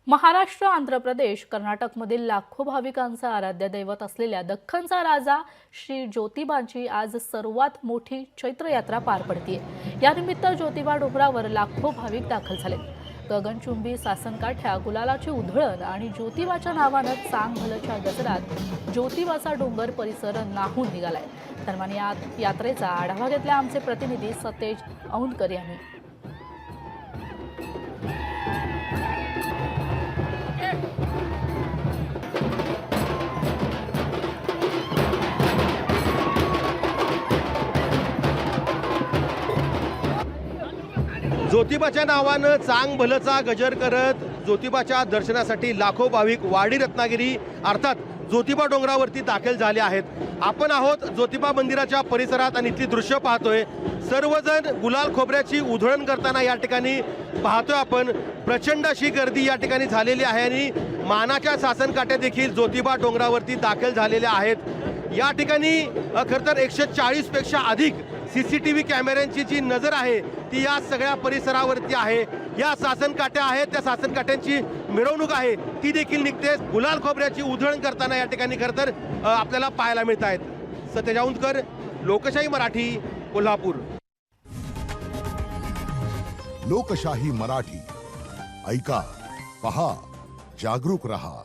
महाराष्ट्र, आंध्र प्रदेश, कर्नाटकमधील लाखो भाविकांचा आराध्य दैवत असलेल्या दख्खनचा राजा श्री ज्योतिबाची आज सर्वात मोठी चैत्र यात्रा पार पडते। यानिमित्त ज्योतिबा डोंगरावर लाखो भाविक दाखल झाले। गगनचुंबी सासनकाठ्या, गुलालाची उधळण आणि ज्योतिबाच्या नावानं चांग भलच्या गजरात ज्योतिबाचा डोंगर परिसर नाहून निघालाय। दरम्यान या यात्रेचा आढावा घेतला आमचे प्रतिनिधी सतेज औंधकर यांनी। ज्योतिबाच्या नावानं चांग भलचा गजर करत ज्योतिबाच्या दर्शनासाठी लाखो भाविक वाडी रत्नागिरी अर्थात ज्योतिबा डोंगरावरती दाखल झाले आहेत। आपण आहोत ज्योतिबा मंदिराच्या परिसरात आणि इथली दृश्य पाहतोय। सर्वजण गुलाल खोबऱ्याची उधळण करताना या ठिकाणी पाहतोय आपण। प्रचंड अशी गर्दी या ठिकाणी झालेली आहे आणि मानाच्या सासनकाठ्या देखील ज्योतिबा डोंगरावरती दाखल झालेल्या आहेत। या ठिकाणी खरं तर 140 पेक्षा अधिक CCTV कॅमेऱ्यांची जी नजर आहे ती या सगळ्या परिसरावरती आहे। या सासनकाठ्या आहेत, त्या सासनकाठ्यांची मिरवणूक आहे ती देखील निघते। गुलाल खोबऱ्याची उधळण करताना या ठिकाणी खरं तर आपल्याला पाहायला मिळत आहेत। सतेज औंधकर, लोकशाही मराठी, कोल्हापूर। लोकशाही मराठी, ऐका, पहा, जागरूक रहा।